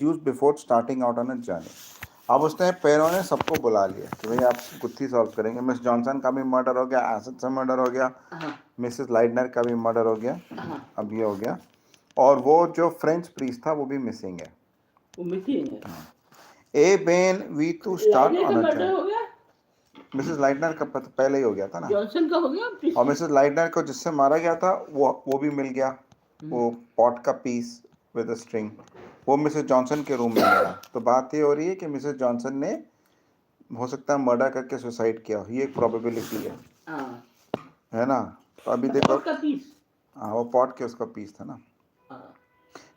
used before starting out on a journey. अब उसने पैरों ने सबको बुला लिया कि भाई आप गुत्थी सॉल्व करेंगे. मिस जॉनसन का भी मर्डर हो गया, एसिड से मर्डर हो गया, मिसेस लाइडनर का भी मर्डर हो गया, अब ये हो गया. और वो जो फ्रेंच प्रीस्ट था वो भी मिसिंग है. वो मिसिंग है. ए बेन we to start Leidner on का अ मर्डर जर्नी. हो गया. मिसेस लाइडनर का पहले ही हो गया था ना. जॉनसन का हो गया. और मिसेस लाइडनर को जिससे मारा गया था वो भी मिल गया. वो पॉट का पीस विद अ स्ट्रिंग वो मिसेस जॉनसन के रूम में मिला. तो बात ये हो रही है कि मिसेस जॉनसन ने हो सकता है मर्डर करके सुसाइड किया. ये एक प्रोबेबिलिटी है ना. तो अभी देखो का पीस. हाँ वो पॉट के उसका पीस था ना.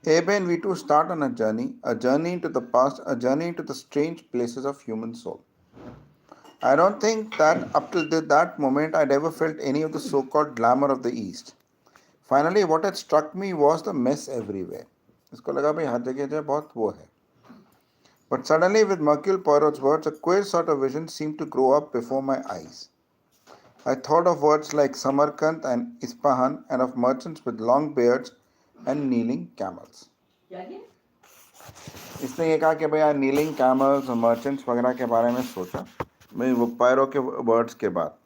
Eben, we too start on a journey into the past, a journey into the strange places of human soul. I don't think that up till that moment I'd ever felt any of the so-called glamour of the East. Finally, what had struck me was the mess everywhere. इसको लगा भाई हर जगह जो बहुत वो है. But suddenly, with Mercule Poirot's words, a queer sort of vision seemed to grow up before my eyes. I thought of words like Samarkand and Ispahan and of merchants with long beards and kneeling camels. इसने ये कहा कि भाई kneeling camels और merchants वगैरह के बारे में सोचा भाई वो पायरो के वर्ड्स के बाद.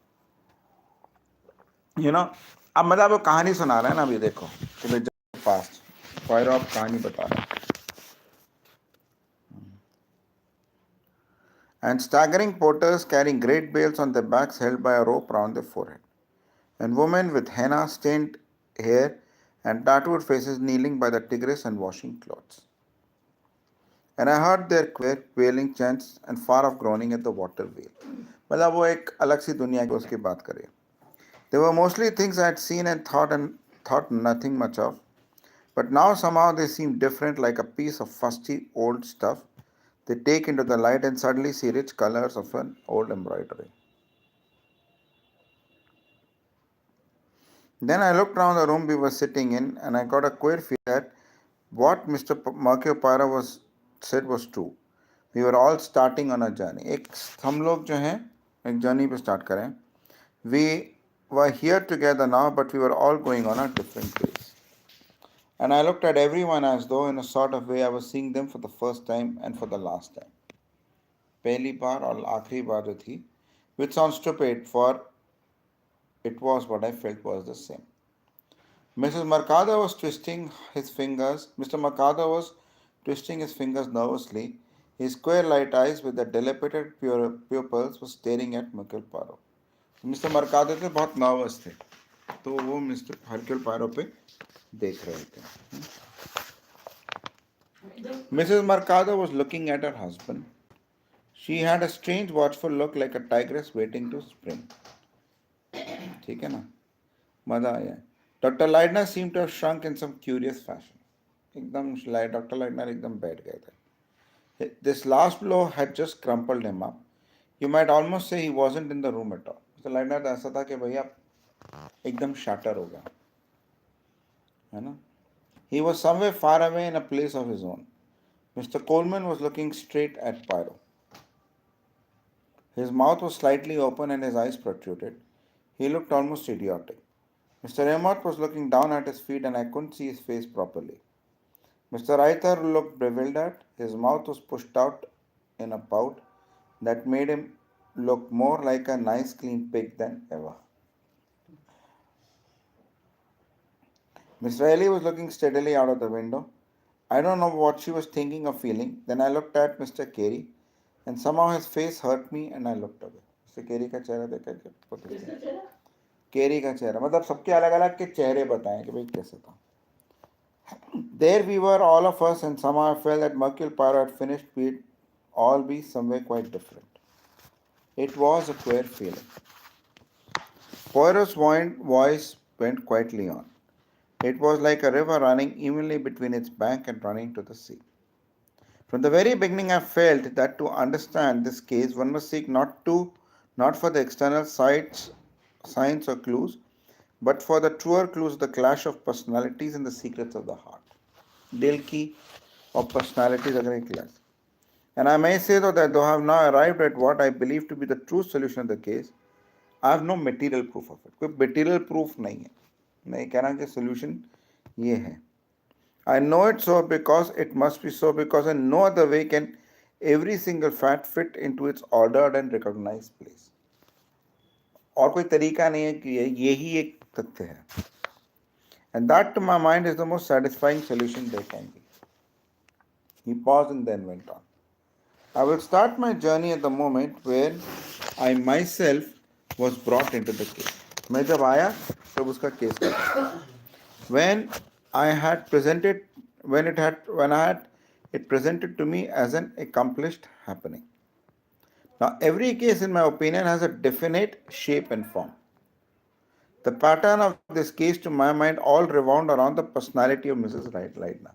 अब मतलब वो कहानी सुना रहा है ना. अभी देखो कि भाई पास्ट पायरो अब कहानी बता रहा है. And staggering porters carrying great bales on their backs held by a rope round their forehead, and women with henna stained hair and tattooed faces kneeling by the Tigris and washing clothes. And I heard their queer wailing chants and far off groaning at the water wheel. मतलब वो एक अलग सी दुनिया की उसकी बात करें. They were mostly things I had seen and thought nothing much of, but now somehow they seemed different, like a piece of fusty old stuff they take into the light and suddenly see rich colors of an old embroidery. Then I looked around the room we were sitting in and I got a queer feeling that what Mr. Mercure Poirot said was true. We were all starting on a journey. हम लोग जो हैं एक journey पे start करें. We were here together now, but we were all going on a different ways. And I looked at everyone as though in a sort of way I was seeing them for the first time and for the last time. पहली बार और आखिरी बार जो थी, which sounds stupid, for it was what I felt was the same. Mrs. Mercado was twisting his fingers. Mr. Mercado was twisting his fingers nervously. His square light eyes with the dilapidated pupils were staring at Mercule Poirot. Mister Mercado थे बहुत nervous थे तो वो mister हरक्यूल pyro पे देख रहे थे. Mrs. Mercado was looking at her husband. She had a strange watchful look like a tigress waiting to spring. ठीक है ना. मजा आया. Dr. Leidner seemed to have shrunk in some curious fashion. एकदम Dr. Leidner एकदम बैठ गए थे. This last blow had just crumpled him up. You might almost say he wasn't in the room at all. Mr. Leidner ऐसा था कि भैया एकदम shatter हो गया है ना. He was somewhere far away in a place of his own. Mr. Coleman was looking straight at Poirot. His mouth was slightly open and his eyes protruded. He looked almost idiotic. Mr. Emmott was looking down at his feet and I couldn't see his face properly. Mr. Reither looked bewildered. His mouth was pushed out in a pout that made him look more like a nice clean pig than ever. Miss Riley was looking steadily out of the window. I don't know what she was thinking or feeling. Then I looked at Mr. Carey and somehow his face hurt me and I looked away. Mr. Carey का चेहरा देखा क्या? केरी का चेहरा मतलब सबके अलग अलग के चेहरे बताएं कि भाई कैसे था. There we were all of us and somehow I felt that Mercule Poirot had finished. We'd all be somewhere quite different. It was a queer feeling. Poirot's voice went quietly on. It was like a river running evenly between its bank and running to the sea. From the very beginning I felt that to understand this case one must seek not for the external signs or clues, but for the truer clues, the clash of personalities and the secrets of the heart. Dil ki of personalities are clash. And I may say though that though I have now arrived at what I believe to be the true solution of the case, I have no material proof of it. कोई material proof नहीं है. मैं कह रहा हूँ कि solution ये है. I know it so because it must be so because in no other way can every single fact fit into its ordered and recognized place. और कोई तरीका नहीं है कि यही एक तथ्य है. And that to my mind is the most satisfying solution there can be. He paused and then went on. I will start my journey at the moment where I myself was brought into the case. मैं जब आया तब उसका case था. When I had presented, when I had it presented to me as an accomplished happening. Now every case, in my opinion, has a definite shape and form. The pattern of this case, to my mind, all revolved around the personality of Mrs. Leidner.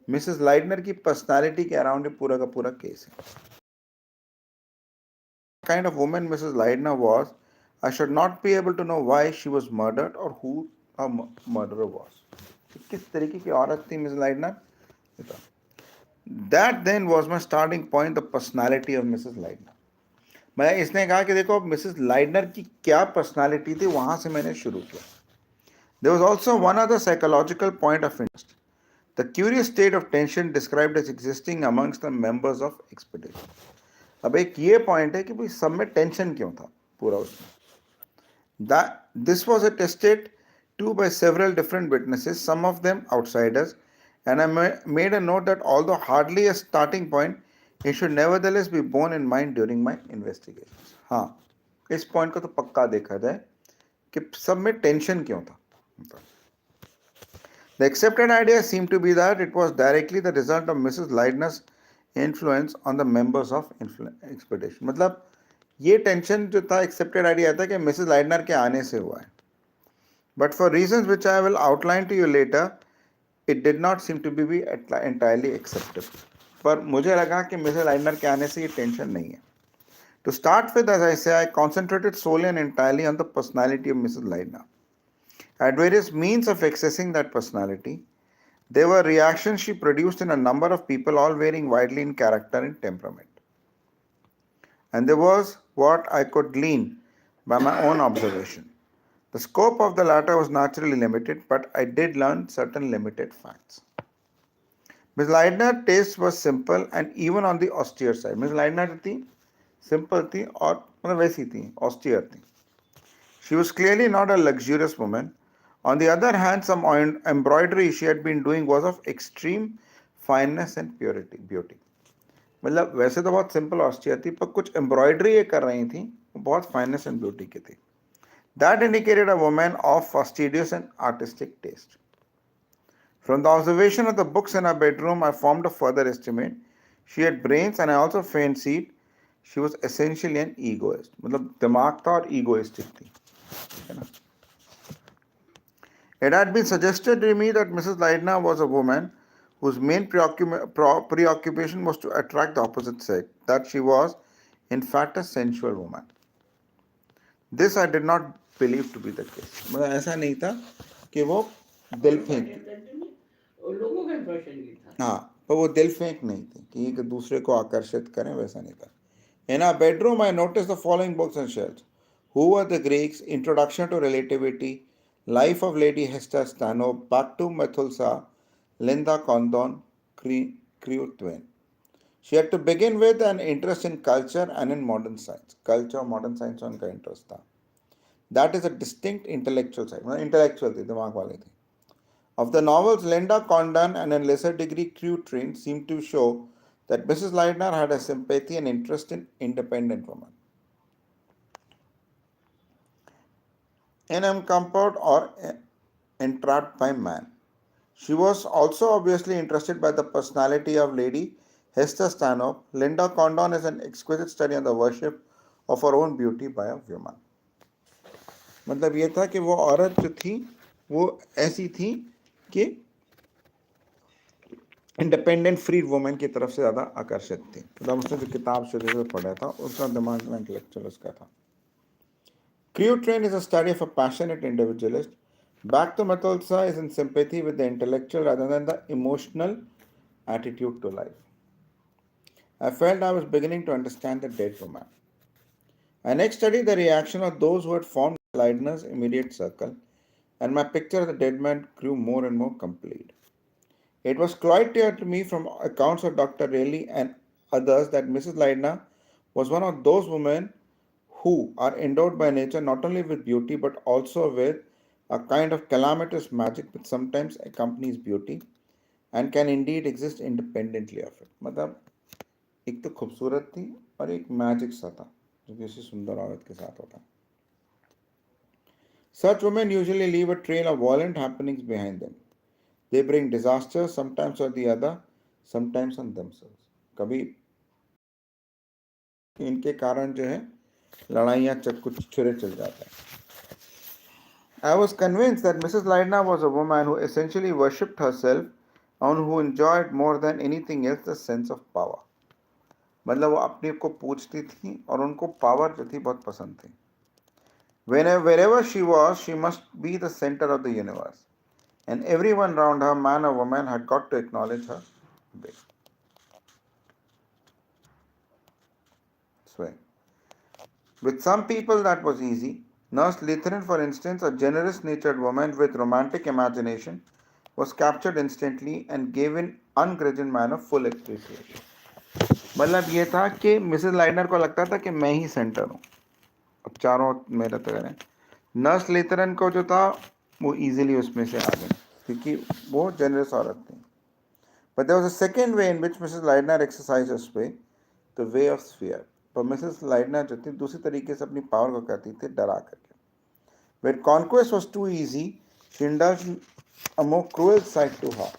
Mrs. Leidner की personality के around ये पूरा का पूरा case है. Kind of woman Mrs. Leidner was, I should not be able to know why she was murdered or who a murderer was. किस तरीके की औरत थी Mrs. Leidner? That then was my starting point, the personality of Mrs. Leidner. मैं इसने कहा कि देखो मिसेस लाइडनर की क्या पर्सनालिटी थी, वहां से मैंने शुरू किया. There was also one other psychological point of interest. The curious state of tension described as existing amongst the members of expedition. अब एक ये पॉइंट है कि भाई सब में टेंशन क्यों था पूरा उसमें. This was attested to by several different witnesses, some of them outsiders, and I made a note that although hardly a starting point, it should nevertheless be borne in mind during my investigations. हाँ, इस point को तो पक्का देखा जाए कि सब में टेंशन क्यों था. The accepted idea seemed to be that it was directly the result of Mrs. Leidner's influence on the members of expedition. मतलब ये टेंशन जो था एक्सेप्टेड आइडिया था कि मिसेस लाइडनर के आने से हुआ है. But for reasons which I will outline to you later, it did not seem to be entirely accepted. पर मुझे लगा कि मिसेस लाइडनर के आने से ये टेंशन नहीं है. To start with, as I say, I concentrated solely and entirely on the personality of Mrs. Leidner. At various means of accessing that personality, there were reactions she produced in a number of people, all varying widely in character and temperament. And there was what I could glean by my own observation. The scope of the latter was naturally limited, but I did learn certain limited facts. Ms. Leidner's taste was simple and even on the austere side. Ms. Leidner थी simple थी और मतलब वैसी थी, austere थी. She was clearly not a luxurious woman. On the other hand, some embroidery she had been doing was of extreme fineness and beauty. मतलब वैसे तो बहुत सिंपल ऑस्टियर थी, पर कुछ एम्ब्रॉयडरी ये कर रही थी, बहुत फाइनेस एंड ब्यूटी की थी. That indicated a woman of fastidious and artistic taste. From the observation of the books in her bedroom, I formed a further estimate. She had brains, and I also fancied she was essentially an egoist. मतलब दिमाग था और egoistic थी, है ना. It had been suggested to me that Mrs. Leidner was a woman whose main preoccupation was to attract the opposite sex, that she was, in fact, a sensual woman. This I did not believe to be the case. मतलब ऐसा नहीं था कि वो दिल फेंक, हाँ, पर वो दिल फेंक नहीं थी कि एक दूसरे को आकर्षित करें, वैसा नहीं था. In our bedroom, I noticed the following books and shelves. Who Were the Greeks? Introduction to Relativity, Life of Lady Hester Stanhope, Back to Methuselah, Linda Condon, Crew Twain. She had to begin with an interest in culture and in modern science. Culture और modern science में उनका interest था. That is a distinct intellectual side. Intellectual थी, दिमाग वाली थी. Of the novels, Linda Condon and in lesser degree Crew Twain seem to show that Mrs. Leidner had a sympathy and interest in independent women. Encumbered or entrapped by man. She was also obviously interested by the personality of Lady Hester Stanhope. Linda Condon is an exquisite study on the worship of her own beauty by a woman. मतलब ये था कि वो औरत जो थी वो ऐसी थी कि इंडिपेंडेंट फ्री वुमेन की तरफ से ज़्यादा आकर्षित थी. मतलब उसने जो किताब शुरू से पढ़ा था उसका दिमाग में इंटेलेक्चुअल उसका था. Crew Train is a study of a passionate individualist. Back to Methuselah is in sympathy with the intellectual rather than the emotional attitude to life. I felt I was beginning to understand the dead woman. I next studied the reaction of those who had formed Leidner's immediate circle, and my picture of the dead man grew more and more complete. It was quite clear to me from accounts of Dr. Rayleigh and others that Mrs. Leitner was one of those women who are endowed by nature not only with beauty but also with a kind of calamitous magic which sometimes accompanies beauty and can indeed exist independently of it. मतलब एक तो खूबसूरत थी और एक magic सा था जो किसी सुंदर औरत के साथ होता. Such women usually leave a trail of violent happenings behind them. They bring disaster sometimes on the other, sometimes on themselves. कभी इनके कारण जो है लड़ाइयाँ कुछ छुरे चल जाता है. I was convinced that Mrs. Leitner was a woman who essentially worshipped herself and who enjoyed more than anything else the sense of power. मतलब वो अपने को पूछती थी और उनको पावर जो थी बहुत पसंद थी. Wherever she was, she must be the center of the universe. And everyone around her, man or woman, had got to acknowledge her. Sway. With some people that was easy. Nurse Lutheran, for instance, a generous-natured woman with romantic imagination, was captured instantly and gave in ungrudging manner full appreciation. मतलब ये था कि Mrs liner को लगता था कि मैं ही centre हूँ, अब चारों मेरे तरह हैं. नर्स लेतरन को जो था वो इजीली उसमें से आ गए क्योंकि वो जेनरस औरत थी. But there was a second way in which Mrs. Leitner exercised her sway, the way of fear. पर मिसेस लाइडनर जो थी दूसरी तरीके से अपनी पावर को कहती थी डरा करके. When conquest was too easy, she indulged a more cruel side to her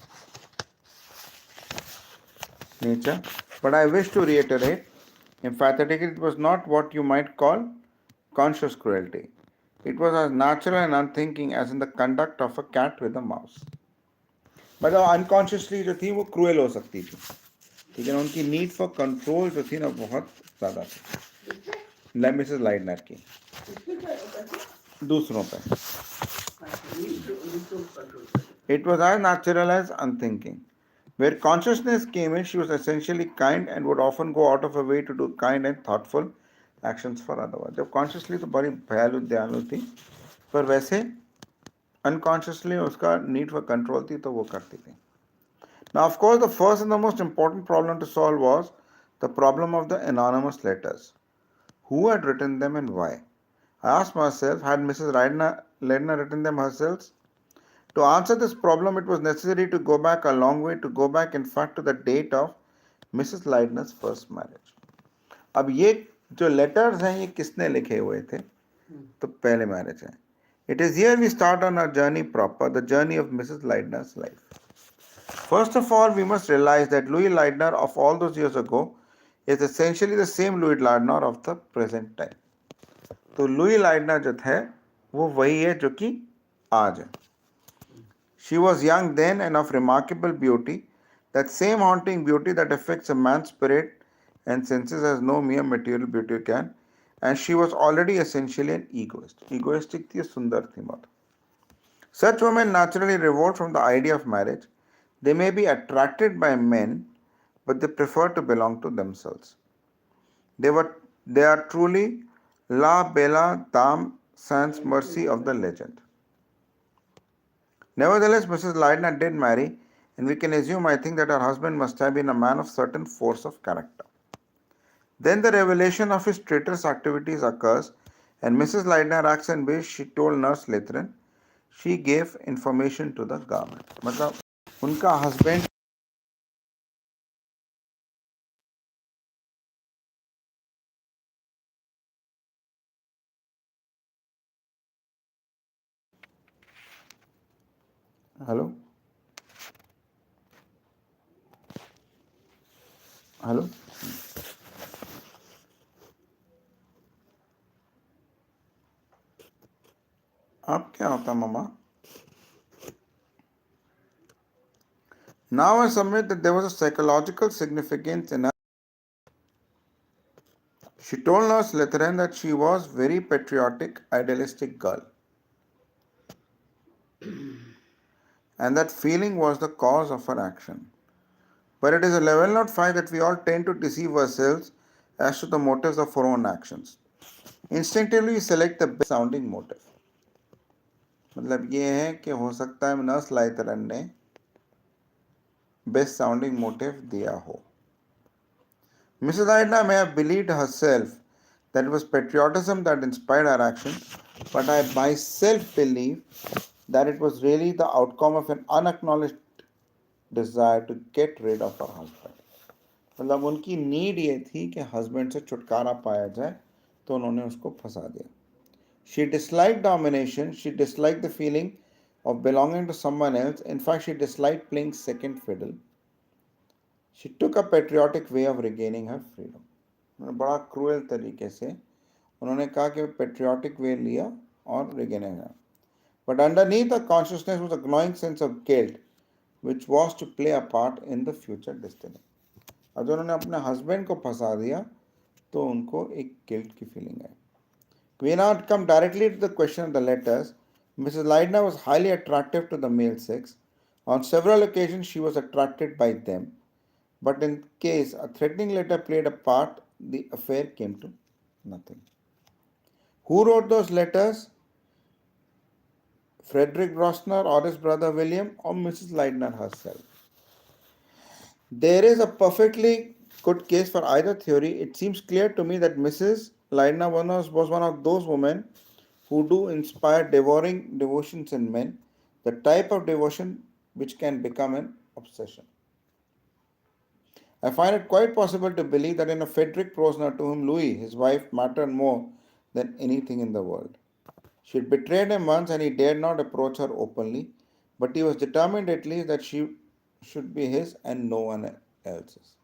nature. But I wish to reiterate emphatically it was not what you might call conscious cruelty. It was as natural and unthinking as in the conduct of a cat with a mouse. मतलब unconsciously जो थी वो cruel हो सकती थी, लेकिन उनकी need for control जो थी ना बहुत ज़्यादा थी. मिसेस लाइडनर की दूसरों पे. It was as natural as unthinking. Where consciousness came in, she was essentially kind and would often go out of her way to do kind and thoughtful actions for others. जब consciously तो बड़ी भयालु दयालु थी, पर वैसे unconsciously उसका need for control थी तो वो करती थी. Now, of course, the first and the most important problem to solve was the problem of the anonymous letters. Who had written them and why? I asked myself, had Mrs. Leitner written them herself? To answer this problem, it was necessary to go back a long way, to go back, in fact, to the date of Mrs. Leitner's first marriage. अब ये जो letters हैं ये किसने लिखे हुए थे? तो पहले marriage है. It is here we start on our journey proper, the journey of Mrs. Leitner's life. First of all, we must realize that Louis Leitner of all those years ago is essentially the same Louis Leitner of the present time. तो Louis लाइडनर जो है वो वही है जो कि आज है. She was young then and of remarkable beauty, that same haunting beauty that affects a man's spirit and senses as no mere material beauty can, and she was already essentially an egoist. Egoistic थी, सुंदर थी बहुत. Such women naturally revolt from the idea of marriage. They may be attracted by men, but they prefer to belong to themselves. They are truly La Bella Dame sans mercy of the legend. Nevertheless, Mrs. Leitner did marry, and we can assume, I think, that her husband must have been a man of certain force of character. Then the revelation of his traitorous activities occurs, and Mrs. Leitner acts in which she told Nurse Lutheran. She gave information to the government. मतलब उनका husband hello hello आप क्या होता मामा? Now I submit that there was a psychological significance in her. She told Nurse Lutheran that she was very patriotic, idealistic girl. And that feeling was the cause of her action. But it is a level not fact that we all tend to deceive ourselves as to the motives of our own actions. Instinctively we select the best sounding motive. मतलब ये है कि हो सकता है nurse लाइतरन ने best sounding motive दिया हो. Mrs. Aida may have believed herself that it was patriotism that inspired her actions, but I myself believe that it was really the outcome of an unacknowledged desire to get rid of her husband. मतलब उनकी need ये थी कि husband से छुटकारा पाया जाए, तो उन्होंने उसको फंसा दिया. She disliked domination, she disliked the feeling of belonging to someone else. In fact, she disliked playing second fiddle. She took a patriotic way of regaining her freedom. बड़ा क्रूएल तरीके से उन्होंने कहा कि पेट्रियाटिक वे लिया और रिगेनिंग है. But underneath the consciousness was a gnawing sense of guilt, which was to play a part in the future destiny. अब जब उन्होंने अपने हस्बैंड को फंसा दिया तो उनको एक गिल्ट की feeling I. We now come directly to the question of the letters. Mrs. Leidner was highly attractive to the male sex. On several occasions, she was attracted by them. But in case a threatening letter played a part, the affair came to nothing. Who wrote those letters? Frederick Rosner or his brother William or Mrs. Leidner herself? There is a perfectly good case for either theory. It seems clear to me that Mrs. Leidner was one of those women who do inspire devouring devotions in men, the type of devotion which can become an obsession. I find it quite possible to believe that in a Frederick Prosner to whom Louis, his wife, mattered more than anything in the world. She had betrayed him once and he dared not approach her openly, but he was determined at least that she should be his and no one else's.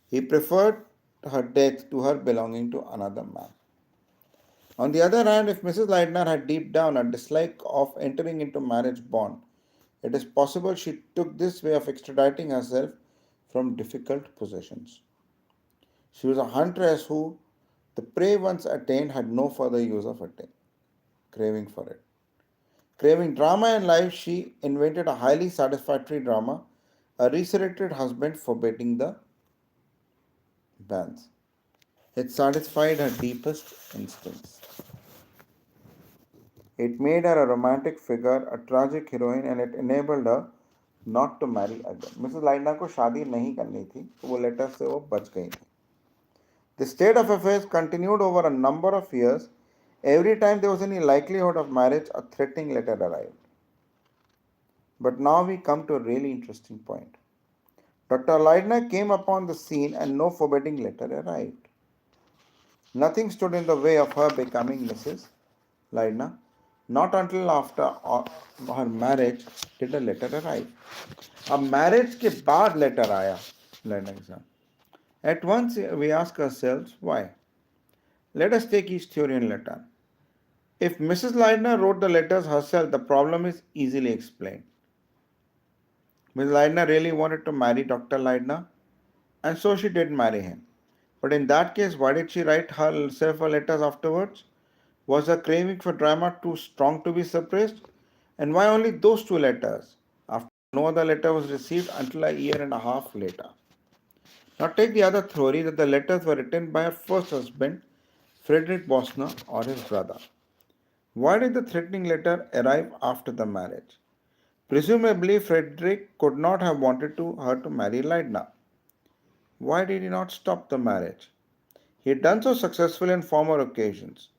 He preferred her death to her belonging to another man. On the other hand, if Mrs. Leidner had deep down a dislike of entering into marriage bond, it is possible she took this way of extraditing herself from difficult possessions. She was a huntress who, the prey once attained, had no further use of craving for it. Craving drama in life, she invented a highly satisfactory drama, a resurrected husband forbidding the banns. It satisfied her deepest instincts. It made her a romantic figure, a tragic heroine, and it enabled her not to marry again. Mrs. Leidner को शादी नहीं करनी थी, तो वो letter से वो बच गई थी. The state of affairs continued over a number of years. Every time there was any likelihood of marriage, a threatening letter arrived. But now we come to a really interesting point. Dr. Leidner came upon the scene and no forbidding letter arrived. Nothing stood in the way of her becoming Mrs. Leidner. Not until after her marriage did a letter arrive. अब marriage के बाद letter आया letter के साथ. At once we ask ourselves why. Let us take each theory in letter. If Mrs. Leidner wrote the letters herself, the problem is easily explained. Mrs. Leidner really wanted to marry Dr. Leidner, and so she did marry him. But in that case, why did she write herself her letters afterwards? Was her craving for drama too strong to be suppressed? And why only those two letters, after no other letter was received until a year and a half later? Now take the other theory that the letters were written by her first husband, Frederick Bosner, or his brother. Why did the threatening letter arrive after the marriage? Presumably, Frederick could not have wanted her to marry Leidner. Why did he not stop the marriage? He had done so successfully on former occasions.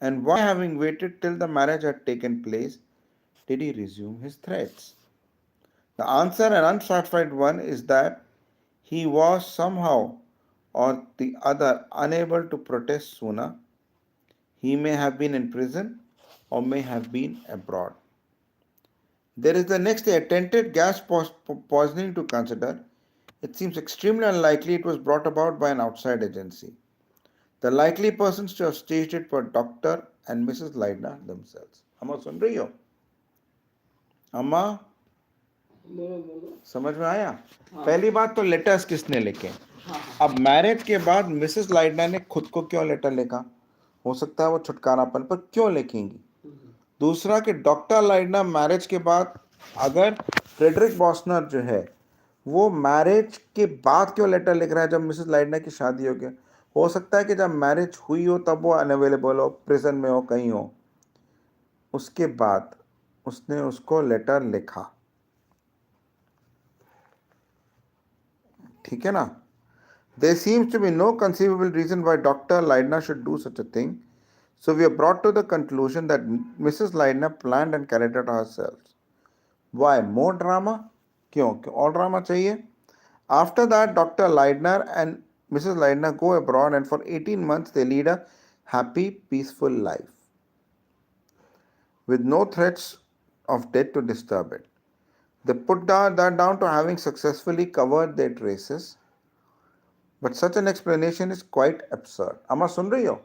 And why, having waited till the marriage had taken place, did he resume his threats? The answer, an unsatisfied one, is that he was somehow or the other unable to protest sooner. He may have been in prison or may have been abroad. There is the next attempted gas poisoning to consider. It seems extremely unlikely it was brought about by an outside agency. The likely persons to have staged it were Dr. and Mrs. Leidner themselves. अम्मा सुन रही हो? अम्मा समझ में आया? पहली बात तो लेटर्स किसने लिखे? अब मैरिज के बाद मिसेस लाइडनर ने खुद को क्यों लेटर लिखा? हो सकता है वो छुटकारापन पर क्यों लिखेंगी? दूसरा कि डॉक्टर लाइडनर मैरिज के बाद, अगर फ्रेडरिक बॉसनर जो है वो मैरिज के बाद क्यों लेटर लिख रहा है जब मिसेस लाइडनर की शादी हो गया? हो सकता है कि जब मैरिज हुई हो तब वो अनअवेलेबल हो, प्रिजन में हो, कहीं हो, उसके बाद उसने उसको लेटर लिखा. ठीक है ना? There seems to be no conceivable reason why Dr. Leidner should do such a thing. So we are brought to the conclusion that Mrs. Leidner planned and carried out herself. Why? More drama? क्यों? और drama चाहिए? After that, Dr. Leidner and Mrs. Leidner go abroad, and for 18 months they lead a happy, peaceful life with no threats of death to disturb it. They put that down to having successfully covered their traces. But such an explanation is quite absurd. अम्मा सुन रही हो?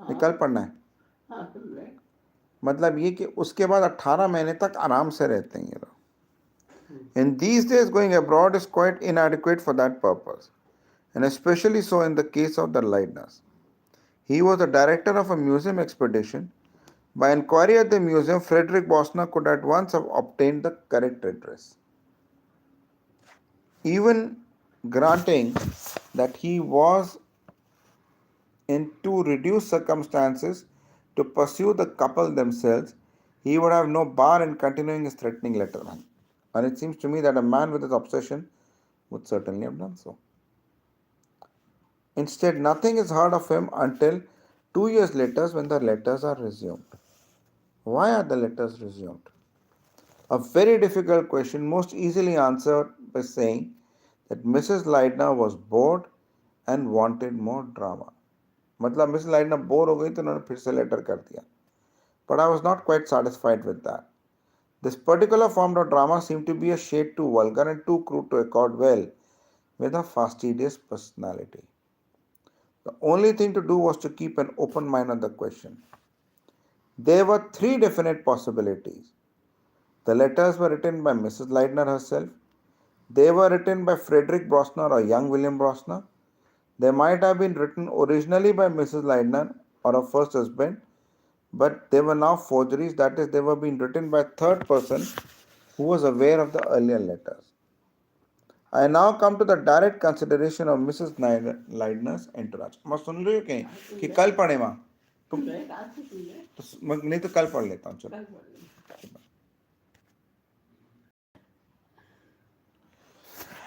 निकल पड़ना है. मतलब ये कि उसके बाद 18 महीने तक आराम से रहते हैं ये लोग. In these days, going abroad is quite inadequate for that purpose, and especially so in the case of the Leidners. He was the director of a museum expedition. By inquiry at the museum, Frederick Bosner could at once have obtained the correct address. Even granting that he was in too reduced circumstances to pursue the couple themselves, he would have no bar in continuing his threatening letter. And it seems to me that a man with his obsession would certainly have done so. Instead, nothing is heard of him until 2 years later when the letters are resumed. Why are the letters resumed? A very difficult question, most easily answered by saying that Mrs. Leidner was bored and wanted more drama. मतलब miss लाइडनर bore हो गई तो उन्होंने फिर से letter कर दिया. But I was not quite satisfied with that. This particular form of drama seemed to be a shade too vulgar and too crude to accord well with a fastidious personality. The only thing to do was to keep an open mind on the question. There were 3 definite possibilities. The letters were written by Mrs. Leidner herself. They were written by Frederick Brosner or young William Brosner. They might have been written originally by Mrs. Leidner or her first husband, but they were now forgeries, that is, they were being written by a third person who was aware of the earlier letters. I now come to the direct consideration of Mrs. Leidner's entourage. मैं सुन रही हूँ कहीं कि कल पढ़े माँ तुम तो नहीं तो कल पढ़ लेता हूँ. चलो